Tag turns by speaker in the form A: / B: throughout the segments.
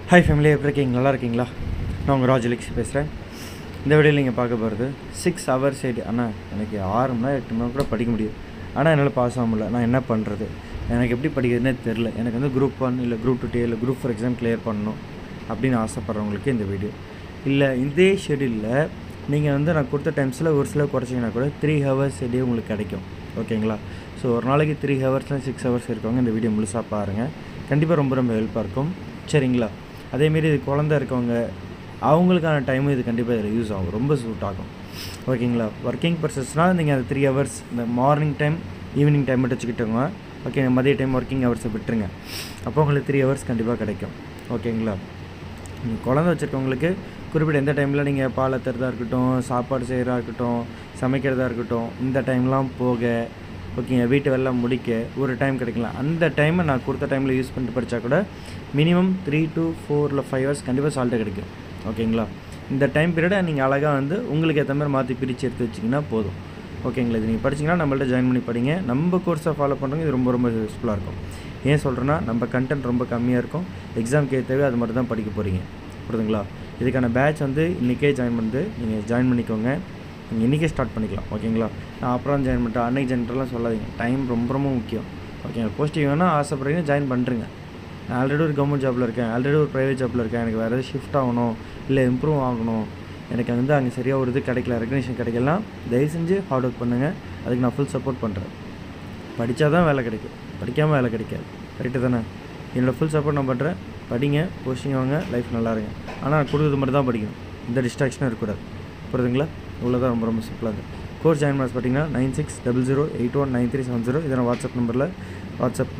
A: Hi family, எப்படி இருக்கீங்க? நல்லா இருக்கீங்களா? நான் உங்கள் ராஜலக்ஷ்மி பேசுகிறேன். இந்த வீடியோவில் நீங்கள் பார்க்க போகிறது 6 ஹவர்ஸ் எய்ட். ஆனால் எனக்கு 6 மணி நேரம் 8 மணி நேரம் கூட படிக்க முடியும். ஆனால் என்னால் பாஸ் ஆக முடியல. நான் என்ன பண்ணுறது? எனக்கு எப்படி படிக்கிறதுனே தெரில. எனக்கு வந்து குரூப் 1 இல்லை குரூப் 2 இல்லை குரூப் 4 எக்ஸாம் கிளியர் பண்ணணும் அப்படின்னு ஆசைப்பட்றவங்களுக்கு இந்த வீடியோ. இல்லை இதே ஷெடியூலில் நீங்கள் வந்து நான் கொடுத்த டைம்ஸில் ஒரு சில குறைச்சிங்கன்னா கூட 3 ஹவர்ஸ் எடே உங்களுக்கு கிடைக்கும். ஓகேங்களா? ஸோ ஒரு நாளைக்கு 3 ஹவர்ஸ்லாம் 6 ஹவர்ஸ் இருக்கவங்க இந்த வீடியோ முழுசாக பாருங்கள். கண்டிப்பாக ரொம்ப ரொம்ப ஹெல்ப்பாக இருக்கும். சரிங்களா? அதேமாரி இது குழந்த இருக்கவங்க அவங்களுக்கான டைமும் இது கண்டிப்பாக இதில் யூஸ் ஆகும், ரொம்ப சூட் ஆகும். ஓகேங்களா? ஒர்க்கிங் பர்சன்ஸ்னால் நீங்கள் அந்த 3 ஹவர்ஸ் இந்த மார்னிங் டைம் ஈவினிங் டைம் மட்டும் வச்சுக்கிட்டோங்க. ஓகே, மதிய டைம் ஒர்க்கிங் ஹவர்ஸை விட்டுருங்க. அப்போ உங்களுக்கு 3 ஹவர்ஸ் கண்டிப்பாக கிடைக்கும். ஓகேங்களா? நீங்கள் குழந்தை வச்சுருக்கவங்களுக்கு குறிப்பிட்ட எந்த டைமில் நீங்கள் பால் தரதாக இருக்கட்டும், சாப்பாடு செய்கிறதா இருக்கட்டும், சமைக்கிறதா இருக்கட்டும், இந்த டைம்லாம் போக ஓகேங்க, வீட்டு வேலை முடிக்க ஒரு டைம் கிடைக்கலாம். அந்த டைமை நான் கொடுத்த டைமில் யூஸ் பண்ணிட்டு படித்தா கூட மினிமம் 3 to 4 இல்லை 5 ஹவர்ஸ் கண்டிப்பாக சால்ட்டாக கிடைக்கும். ஓகேங்களா? இந்த டைம் பீரியடை நீங்கள் அழகாக வந்து உங்களுக்கு ஏற்ற மாதிரி மாற்றி பிரித்து எடுத்து வச்சிங்கன்னா போதும். ஓகேங்களா? இது நீங்கள் படிச்சிங்கன்னா நம்மள்ட்ட ஜாயின் பண்ணி படிங்க. நம்ம கோர்ஸை ஃபாலோ பண்ணுறவங்க இது ரொம்ப ரொம்ப யூஸ்ஃபுல்லாக இருக்கும். ஏன் சொல்கிறேன்னா, நம்ம கண்டென்ட் ரொம்ப கம்மியாக இருக்கும். எக்ஸாம்க்கு ஏற்றவே அது மட்டும் தான் படிக்க போகிறீங்க. புரியுதுங்களா? இதுக்கான பேட்ச் வந்து இன்றைக்கே ஜாயின் பண்ணி நீங்கள் ஜாயின் பண்ணிக்கோங்க. நீங்கள் இன்றைக்கே ஸ்டார்ட் பண்ணிக்கலாம். ஓகேங்களா? நான் அப்புறம் ஜாயின் பண்ணிட்டேன், அன்னைக்கு ஜாயின் பண்ணலாம் சொல்லாதீங்க. டைம் ரொம்ப ரொம்ப முக்கியம். ஓகேங்களா? போஸ்டிங் வேணால் ஆசைப்படுறீங்க, ஜாயின் பண்ணுறீங்க. நான் ஆல்ரெடி ஒரு கவர்மெண்ட் ஜாப்பில் இருக்கேன், ஆல்ரெடி ஒரு ப்ரைவேட் ஜாப்பில் இருக்கேன். எனக்கு வேறு எதாவது ஷிஃப்ட் ஆகணும், இல்லை இம்ப்ரூவ் ஆகணும், எனக்கு வந்து அங்கே சரியாக ஒரு இது கிடைக்கல, ரெகக்னேஷன் கிடைக்கலாம், தயவு செஞ்சு ஹார்ட் ஒர்க் பண்ணுங்கள். அதுக்கு நான் ஃபுல் சப்போர்ட் பண்ணுறேன். படித்தா தான் வேலை கிடைக்கும், படிக்காமல் வேலை கிடைக்காது. கரெக்டு தானே? என்னோடய ஃபுல் சப்போர்ட் நான் பண்ணுறேன். படிங்க, போஸ்டிங் வாங்க, லைஃப் நல்லா இருங்க. ஆனால் கொடுக்குறது மட்டும் தான் படிக்கணும், இந்த டிஸ்ட்ராக்ஷனும் இருக்கக்கூடாது. புரியுதுங்களா? இவ்வளோ தான், ரொம்ப ரொம்ப சிம்பிளாக இருக்குது. கோர்ஸ் ஜாயின் பண்ண பார்த்தீங்கன்னா 9600819370 இதை நான் வாட்ஸ்அப் நம்பரில் வாட்ஸ்அப்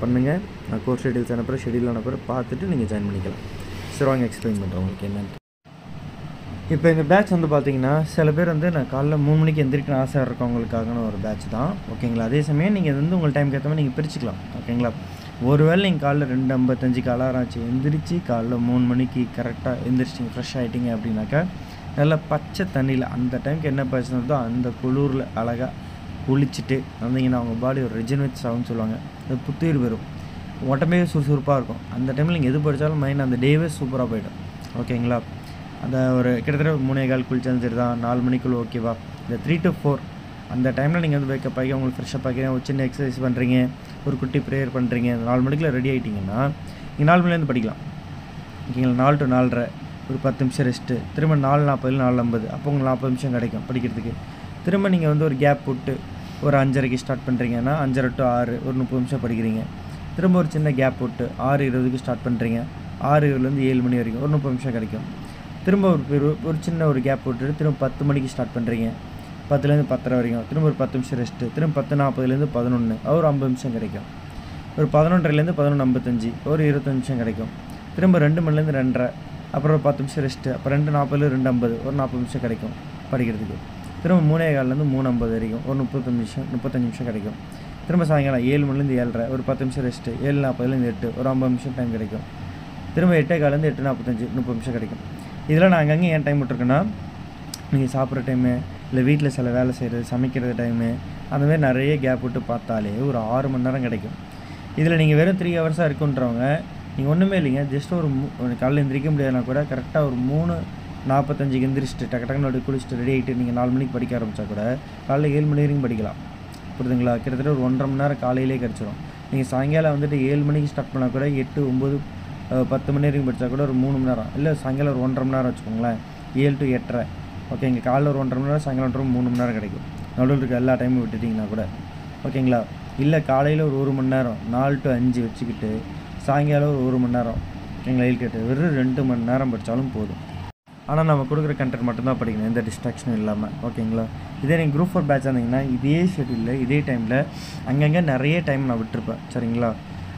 A: பண்ணுங்கள். நான் கோர்ஸ் ஷெடியூல்ஸ் அனுப்புகிறேன், ஷெடியூல் அனுப்புகிறேன், பார்த்துட்டு நீங்கள் ஜாயின் பண்ணிக்கலாம். சரி, வாங்க எக்ஸ்பிளைன் பண்ணுறேன் உங்களுக்கு என்னென்னு. இப்போ இந்த பேட்ச் வந்து பார்த்தீங்கன்னா, சில பேர் வந்து நான் காலைல 3 மணிக்கு எந்திரிக்கணும் ஆசை இருக்கவங்களுக்கான ஒரு பேட்ச் தான். ஓகேங்களா? அதே சமயம் நீங்கள் வந்து உங்கள் டைமுக்கு ஏற்ற மாதிரி நீங்கள் பிரிச்சுக்கலாம். ஓகேங்களா? ஒருவேளை நீங்கள் காலைல 2:55 அலாரம் ஆச்சு எந்திரிச்சு காலைல 3 மணிக்கு கரெக்டாக எந்திரிச்சிங்க, ஃப்ரெஷ் ஆகிட்டிங்க அப்படின்னாக்கா, நல்லா பச்சை தண்ணியில் அந்த டைமுக்கு என்ன பிரச்சனை இருந்தோ அந்த குளிரில் அழகாக குளிச்சுட்டு வந்தீங்கன்னா அவங்க பாடி ஒரு ரெஜினேட் ஆகும்னு சொல்லுவாங்க. அது புத்துயிர் வரும், உடம்பே சுறுசுறுப்பாக இருக்கும். அந்த டைமில் நீங்கள் எது படித்தாலும் மைண்ட் அந்த டேவே சூப்பராக போய்டும். ஓகேங்களா? அந்த ஒரு கிட்டத்தட்ட 3:15 குளிச்சாலும் சரி தான், 4 மணிக்குள்ளே ஓகேவா? இந்த 3 to 4 அந்த டைமில் நீங்கள் வந்து வேக்கப் ஆகி உங்களுக்கு ஃப்ரெஷ்ஷப் ஆகிறீங்க, ஒரு சின்ன எக்ஸசைஸ் பண்ணுறீங்க, ஒரு குட்டி ப்ரேயர் பண்ணுறீங்க, 4 மணிக்குள்ளே ரெடி ஆகிட்டிங்கன்னா நீங்கள் 4 மணிலேருந்து படிக்கலாம். ஓகேங்களா? 4 to 4:30 ஒரு 10 நிமிஷம் ரெஸ்ட்டு, திரும்ப 4:40 4:50 அப்போ உங்களுக்கு 40 நிமிஷம் கிடைக்கும் படிக்கிறதுக்கு. திரும்ப நீங்கள் வந்து ஒரு கேப் விட்டு ஒரு 5:30க்கு ஸ்டார்ட் பண்ணுறீங்கன்னா 5:30 to 6 ஒரு 30 நிமிஷம் படிக்கிறீங்க. திரும்ப ஒரு சின்ன கேப் விட்டு 6:20க்கு ஸ்டார்ட் பண்ணுறீங்க, 6:20லேருந்து 7 மணி வரைக்கும் ஒரு 30 நிமிஷம் கிடைக்கும். திரும்ப ஒரு சின்ன ஒரு கேப் விட்டுட்டு திரும்ப 10 மணிக்கு ஸ்டார்ட் பண்ணுறீங்க, 10லேருந்து 10:30 வரைக்கும், திரும்ப ஒரு 10 நிமிஷம் ரெஸ்ட்டு, திரும்ப 10:40லேருந்து 11 ஒரு 50 நிமிஷம் கிடைக்கும். ஒரு 11:30லேருந்து 11:55 ஒரு 25 நிமிஷம் கிடைக்கும். திரும்ப 2 மணிலேருந்து 2:30 அப்புறம் ஒரு 10 நிமிஷம் ரெஸ்ட்டு, அப்புறம் 2:40 2:50 ஒரு 40 நிமிஷம் கிடைக்கும் படிக்கிறதுக்கு. திரும்ப 3:15லேருந்து 3:50 வரைக்கும் ஒரு 35 நிமிஷம் கிடைக்கும். திரும்ப சாயங்காலம் 7 மணிலேருந்து 7:30 ஒரு 10 நிமிஷம் ரெஸ்ட்டு, 7:40லேருந்து 8 ஒரு 50 நிமிஷம் டைம் கிடைக்கும். திரும்ப 8:15லேருந்து 8:45 30 நிமிஷம் கிடைக்கும். இதெல்லாம் நான் அங்கங்கே ஏன் டைம் விட்ருக்கேன்னா, நீங்கள் சாப்பிட்ற டைமு, இல்லை வீட்டில் சில வேலை செய்கிறது, சமைக்கிறது டைமு, அந்தமாதிரி நிறைய கேப் விட்டு பார்த்தாலே ஒரு 6 மணி நேரம் கிடைக்கும். இதில் நீங்கள் வெறும் 3 ஹவர்ஸாக இருக்குன்றவங்க நீங்கள் ஒன்றுமே இல்லைங்க, ஜஸ்ட் ஒரு காலையில் எந்திரிக்க முடியாதுனா கூட கரெக்டாக ஒரு 3:45க்கு எந்திரிச்சிட்டு டக்குன்னு குளிச்சுட்டு ரெடி ஆகிட்டு நீங்கள் 4 மணிக்கு படிக்க ஆரம்பித்தா கூட காலையில் 7 மணி வரைக்கும் படிக்கலாம். புரியுதுங்களா? கிட்டத்தட்ட ஒரு 1.5 மணி நேரம் காலையிலே கிடச்சிரும். நீங்கள் சாயங்காலம் வந்துட்டு 7 மணிக்கு ஸ்டார்ட் பண்ணால் கூட 8, 9, 10 மணி வரைக்கும் படித்தா கூட ஒரு 3 மணி நேரம், இல்லை சாயங்காலம் ஒரு 1.5 மணி நேரம் வச்சுக்கோங்களேன், 7 to 8:30. ஓகே, இங்கே காலையில் ஒரு 1.5 மணி நேரம், சாயங்காலம் 3 மணி நேரம் கிடைக்கும். நடுவில் இருக்க எல்லா டைமும் விட்டுட்டிங்கன்னா கூட. ஓகேங்களா? இல்லை காலையில் ஒரு 1 மணி நேரம் 4 to 5 வச்சுக்கிட்டு சாயங்காலம் ஒரு 1 மணி நேரம், ஓகேங்களா, கேட்டு வெறும் 2 மணி நேரம் படித்தாலும் போதும். ஆனால் நம்ம கொடுக்குற கண்டென்ட் மட்டும்தான் படிக்கணும், எந்த டிஸ்ட்ராக்ஷனும் இல்லாமல். ஓகேங்களா? இதே நீங்கள் குரூப் 4 பேட்ச் இருந்தீங்கன்னா இதே ஷெட்யூலில் இதே டைமில் அங்கங்கே நிறைய டைம் நான் விட்டுருப்பேன். சரிங்களா?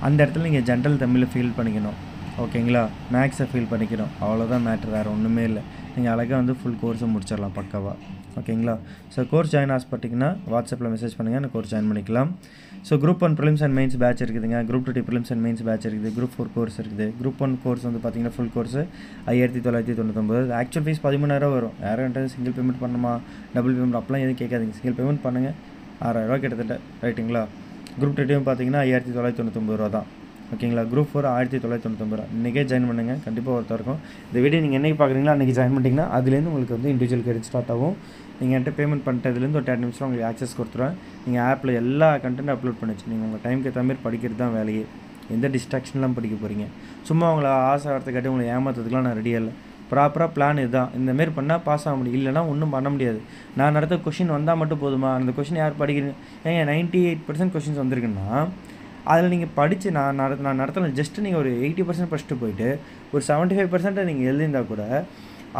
A: அந்த இடத்துல நீங்கள் ஜென்ரல் தமிழில் ஃபீல் பண்ணிக்கணும். ஓகேங்களா? மேக்ஸை ஃபீல் பண்ணிக்கணும், அவ்வளோதான் மேட்ரு, வேறு ஒன்றுமே இல்லை. நீங்கள் அழகாக வந்து ஃபுல் கோர்ஸை முடிச்சிடலாம் பக்காவாக. ஓகேங்களா? ஸோ கோர்ஸ் ஜாயின் ஆசைப்பட்டிங்கன்னா வாட்ஸ்அப்பில் மெசேஜ் பண்ணுங்கள், நான் கோர்ஸ் ஜாயின் பண்ணிக்கலாம். So group 1 prelims and mains batch இருக்குதுங்க, group 2 prelims and mains batch இருக்குது, குரூப் 4 கோர்ஸ் இருக்குது. குரூப் 1 கோர்ஸ் வந்து பார்த்தீங்கன்னா ஃபுல் கோர்ஸ் 5999. ஆக்சுவல் ஃபீஸ் 13,000 வரும். யாரும் சிங்கிள் பேமெண்ட் பண்ணுமா, டபுள் பேமெண்ட் அப்பெல்லாம் எதுவும் கேட்காதீங்க, சிங்கிள் பேமெண்ட் பண்ணுங்கள், 6,000 கிட்டத்தட்ட. ரைட்டுங்களா? குரூப் 2 பார்த்தீங்கன்னா 5999 தான். ஓகேங்களா. குரூப் 4 1999 ரூபா. இன்றைக்கே ஜாயின் பண்ணுங்கள், கண்டிப்பாக ஒருத்தர் இருக்கும். இந்த வீடியோ நீங்கள் என்றைக்கு பார்க்குறீங்களோ அன்றைக்கி ஜாயின் பண்ணிட்டீங்கன்னா அதுலேருந்து உங்களுக்கு வந்து இண்டிவிஜுவல் கிரெடிட் ஸ்டார்ட் ஆகும். நீங்கள் என்கிட்ட பேமெண்ட் பண்ணிட்டதுலேருந்து ஒரு 10 நிமிஷம் உங்களுக்கு ஆக்சஸ் கொடுத்துருவேன். நீங்கள் ஆப்பில் எல்லா கண்டென்ட் அப்லோட் பண்ணி வச்சு நீங்கள் உங்கள் டைமுக்கு ஏற்ற மாதிரி படிக்கிறது தான் வேலையே. எந்த டிஸ்ட்ராக்ஷன்லாம் படிக்க போகிறீங்க? சும்மா உங்களை ஆசை வரத்துக்காட்டி உங்களை ஏமாத்துறதுக்குலாம் நான் ரெடியாக இல்லை. ப்ராப்பராக பிளான் இதுதான். இந்தமாரி பண்ணால் பாஸ் ஆக முடியும், இல்லைனா ஒன்றும் பண்ண முடியாது. நான் நடத்த கொஷின் வந்தால் மட்டும் போதுமா? அந்த கொஷின் யார் படிக்கிறீங்க? ஏங்க 98% கொஷின்ஸ் வந்திருக்குன்னா அதில் நீங்கள் படித்து நான் நடத்தலாம். ஜஸ்ட்டு நீங்கள் ஒரு 80% படிச்சுட்டு போயிட்டு ஒரு 75% நீங்கள் எழுதியிருந்தால் கூட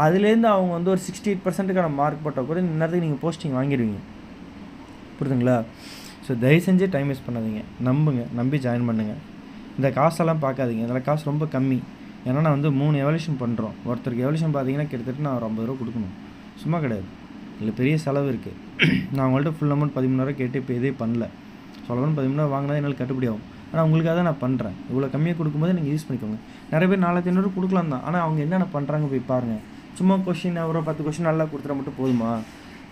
A: அதுலேருந்து அவங்க வந்து ஒரு 68%க்கான மார்க் போட்டால் கூட இந்த நேரத்துக்கு நீங்கள் போஸ்டிங் வாங்கிடுவீங்க. புரியுதுங்களா? ஸோ தயவு செஞ்சு டைம் வேஸ்ட் பண்ணாதீங்க, நம்பி ஜாயின் பண்ணுங்கள். இந்த காசெல்லாம் பார்க்காதீங்க, இதில் காசு ரொம்ப கம்மி. ஏன்னா நான் வந்து 3 எவல்யூஷன் பண்ணுறோம். ஒருத்தருக்கு எவல்யூஷன் பார்த்தீங்கன்னா கிட்டத்தட்ட நான் ஒரு 50 ரூபா கொடுக்கணும். சும்மா கிடையாது, இல்லை பெரிய செலவு இருக்குது. நான் அவங்கள்ட்ட ஃபுல் அமௌண்ட் 13,000 கேட்டு இப்போ எதே பண்ணல. சொல்லணும் 13,000 வாங்கினா என்னால் கட்டுப்படி ஆகும். ஆனால் உங்களுக்காக தான் நான் பண்ணுறேன். இவ்வளோ கம்மியாக கொடுக்கும்போது நீங்கள் யூஸ் பண்ணிக்கோங்க. நிறைய பேர் 4,500 கொடுக்கலாம் தான், ஆனால் அவங்க என்னென்ன பண்ணுறாங்க போய் பாருங்கள். சும்மா கொஷின் ஒரு 10 கொஷின் நல்லா கொடுத்துட மட்டும் போதுமா?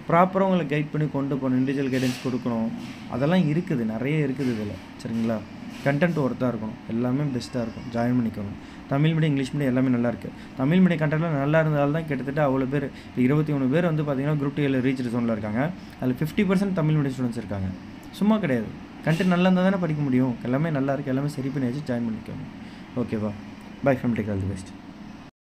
A: ப்ராப்பராக உங்களை கைட் பண்ணி கொண்டு போகணும், இண்டிவிஜுவல் கைடன்ஸ் கொடுக்கணும். அதெல்லாம் இருக்குது, நிறைய இருக்குது இதில். சரிங்களா? கண்டென்ட் ஒர்த்தாக இருக்கணும், எல்லாமே பெஸ்ட்டாக இருக்கும். ஜாயின் பண்ணிக்கோங்க. தமிழ் மீடியம், இங்கிலீஷ் மீடியம் எல்லாமே நல்லா இருக்குது. தமிழ் மீடியம் கண்டென்ட்லாம் நல்லா இருந்தால் தான் கிட்டத்தட்ட அவ்வளோ பேர், 21 பேர் வந்து பார்த்தீங்கன்னா குரூப் 2 ரீச் ஜோனில் இருக்காங்க. அதில் 50% தமிழ் மீடியம் ஸ்டூடெண்ட்ஸ் இருக்காங்க. சும்மா கிடையாது. கண்டென்ட் நல்லா இருந்தால் தானே படிக்க முடியும். எல்லாமே நல்லா இருக்குது, எல்லாமே சரி பண்ணி வச்சு ஜாயின் பண்ணிக்கோங்க. ஓகேவா? By from take all the best.